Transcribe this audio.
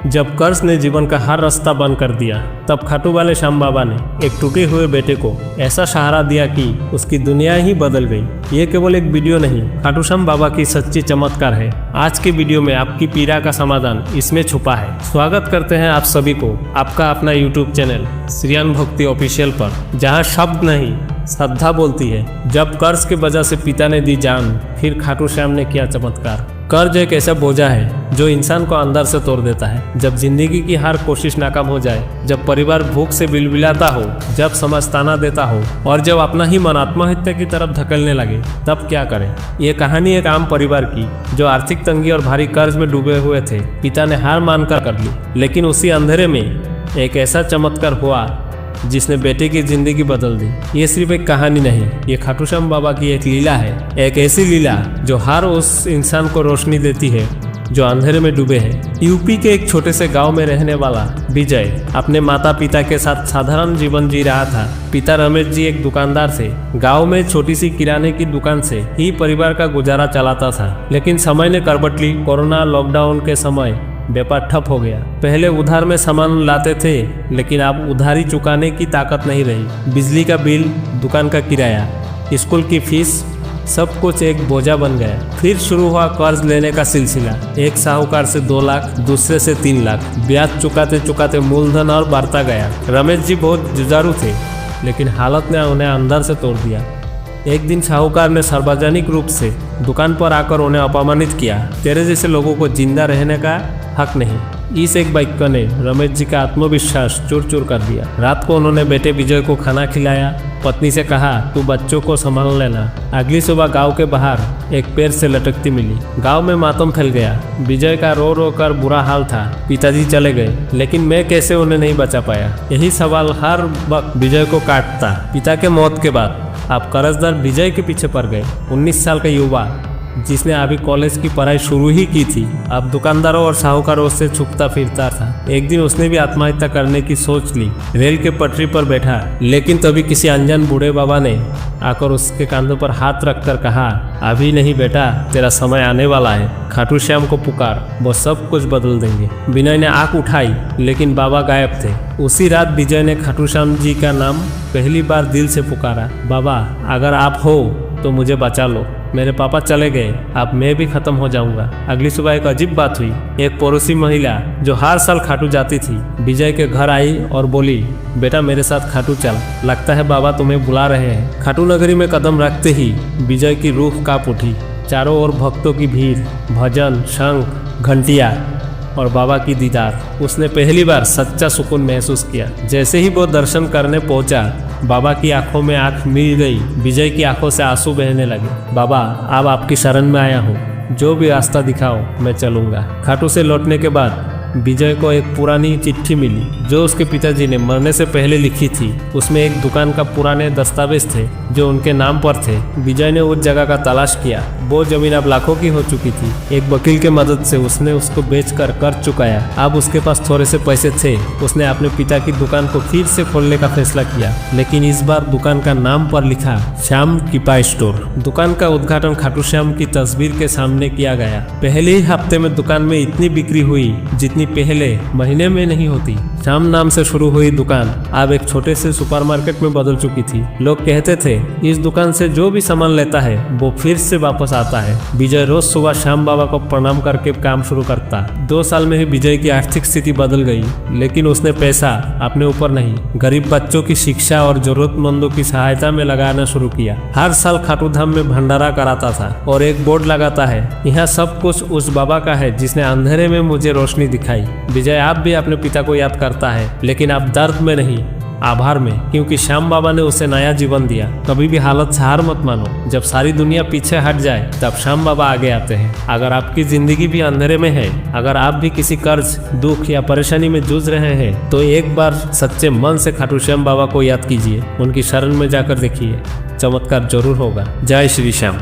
जब कर्ज ने जीवन का हर रास्ता बंद कर दिया, तब खाटू वाले श्याम बाबा ने एक टूटे हुए बेटे को ऐसा सहारा दिया कि उसकी दुनिया ही बदल गई। ये केवल एक वीडियो नहीं, खाटू श्याम बाबा की सच्ची चमत्कार है। आज की वीडियो में आपकी पीड़ा का समाधान इसमें छुपा है। स्वागत करते हैं आप सभी को आपका अपना यूट्यूब चैनल श्रियान भक्ति ऑफिशियल पर, जहाँ शब्द नहीं श्रद्धा बोलती है। जब कर्ज के वजह से पिता ने दी जान, फिर खाटू श्याम ने किया चमत्कार। कर्ज एक ऐसा बोझा है जो इंसान को अंदर से तोड़ देता है। जब जिंदगी की हर कोशिश नाकाम हो जाए, जब परिवार भूख से बिलबिलाता हो, जब समाज ताना देता हो और जब अपना ही मन आत्महत्या की तरफ धकेलने लगे, तब क्या करें। ये कहानी एक आम परिवार की जो आर्थिक तंगी और भारी कर्ज में डूबे हुए थे। पिता ने हार मानकर कर ली, लेकिन उसी अंधेरे में एक ऐसा चमत्कार हुआ जिसने बेटे की जिंदगी बदल दी। ये सिर्फ एक कहानी नहीं, ये खाटू श्याम बाबा की एक लीला है। एक ऐसी लीला जो हर उस इंसान को रोशनी देती है जो अंधेरे में डूबे हैं। यूपी के एक छोटे से गांव में रहने वाला विजय अपने माता पिता के साथ साधारण जीवन जी रहा था। पिता रमेश जी एक दुकानदार थे। गांव में छोटी सी किराने की दुकान से ही परिवार का गुजारा चलाता था। लेकिन समय ने करवट ली। कोरोना लॉकडाउन के समय व्यापार ठप हो गया। पहले उधार में सामान लाते थे, लेकिन अब उधारी चुकाने की ताकत नहीं रही। बिजली का बिल, दुकान का किराया, स्कूल की फीस, सब कुछ एक बोझा बन गया। फिर शुरू हुआ कर्ज लेने का सिलसिला। एक साहूकार से 2 लाख, दूसरे से 3 लाख। ब्याज चुकाते चुकाते मूलधन और बढ़ता गया। रमेश जी बहुत जुझारू थे, लेकिन हालत ने उन्हें अंदर से तोड़ दिया। एक दिन साहूकार ने सार्वजनिक रूप से दुकान पर आकर उन्हें अपमानित किया। तेरे जैसे लोगों को जिंदा रहने का हक नहीं। इस एक वाक्य ने रमेश जी का आत्मविश्वास चूर चूर कर दिया। रात को उन्होंने बेटे विजय को खाना खिलाया। पत्नी से कहा, तू बच्चों को संभाल लेना। अगली सुबह गांव के बाहर एक पेड़ से लटकती मिली। गांव में मातम फैल गया। विजय का रो रो कर बुरा हाल था। पिताजी चले गए, लेकिन मैं कैसे उन्हें नहीं बचा पाया, यही सवाल हर वक्त विजय को काटता। पिता के मौत के बाद आप कर्जदार विजय के पीछे पड़ गए। 19 साल का युवा जिसने अभी कॉलेज की पढ़ाई शुरू ही की थी, अब दुकानदारों और साहूकारों से छुपता फिरता था। एक दिन उसने भी आत्महत्या करने की सोच ली। रेल के पटरी पर बैठा, लेकिन तभी किसी अनजान बूढ़े बाबा ने आकर उसके कांधों पर हाथ रखकर कहा, अभी नहीं बेटा, तेरा समय आने वाला है। खाटू श्याम को पुकार, वो सब कुछ बदल देंगे। विनय ने आंख उठाई, लेकिन बाबा गायब थे। उसी रात विजय ने खाटू श्याम जी का नाम पहली बार दिल से पुकारा। बाबा, अगर आप हो तो मुझे बचा लो। मेरे पापा चले गए, अब मैं भी खत्म हो जाऊंगा। अगली सुबह एक अजीब बात हुई। एक पड़ोसी महिला जो हर साल खाटू जाती थी, विजय के घर आई और बोली, बेटा मेरे साथ खाटू चल, लगता है बाबा तुम्हें बुला रहे हैं। खाटू नगरी में कदम रखते ही विजय की रूह कांप उठी। चारों ओर भक्तों की भीड़, भजन, शंख, घंटियां और बाबा की दीदार। उसने पहली बार सच्चा सुकून महसूस किया। जैसे ही वो दर्शन करने पहुंचा, बाबा की आंखों में आंख मिल गई। विजय की आंखों से आंसू बहने लगे। बाबा, अब आपकी शरण में आया हूँ, जो भी रास्ता दिखाओ मैं चलूंगा। खाटू से लौटने के बाद विजय को एक पुरानी चिट्ठी मिली जो उसके पिताजी ने मरने से पहले लिखी थी। उसमें एक दुकान का पुराने दस्तावेज थे जो उनके नाम पर थे। विजय ने उस जगह का तलाश किया। वो जमीन अब लाखों की हो चुकी थी। एक वकील के मदद से उसने उसको बेचकर कर्ज चुकाया। अब उसके पास थोड़े से पैसे थे। उसने अपने पिता की दुकान को फिर से खोलने का फैसला किया, लेकिन इस बार दुकान का नाम पर लिखा श्याम कृपा स्टोर। दुकान का उद्घाटन खाटू श्याम की तस्वीर के सामने किया गया। पहले ही हफ्ते में दुकान में इतनी बिक्री हुई जितनी पहले महीने में नहीं होती। श्याम नाम से शुरू हुई दुकान अब एक छोटे से सुपरमार्केट में बदल चुकी थी। लोग कहते थे, इस दुकान से जो भी सामान लेता है वो फिर से वापस आता है। विजय रोज सुबह श्याम बाबा को प्रणाम करके काम शुरू करता। 2 साल में ही विजय की आर्थिक स्थिति बदल गई, लेकिन उसने पैसा अपने ऊपर नहीं, गरीब बच्चों की शिक्षा और जरूरतमंदों की सहायता में लगाना शुरू किया। हर साल खाटू धाम में भंडारा कराता था और एक बोर्ड लगाता है, यहाँ सब कुछ उस बाबा का है जिसने अंधेरे में मुझे रोशनी दिखाई। विजय आप भी अपने पिता को याद करता है, लेकिन आप दर्द में नहीं, आभार में, क्योंकि श्याम बाबा ने उसे नया जीवन दिया। कभी भी हालत से हार मत मानो। जब सारी दुनिया पीछे हट जाए, तब श्याम बाबा आगे आते हैं। अगर आपकी जिंदगी भी अंधेरे में है, अगर आप भी किसी कर्ज, दुख या परेशानी में जूझ रहे हैं, तो एक बार सच्चे मन से खाटू श्याम बाबा को याद कीजिए। उनकी शरण में जाकर देखिए, चमत्कार जरूर होगा। जय श्री श्याम।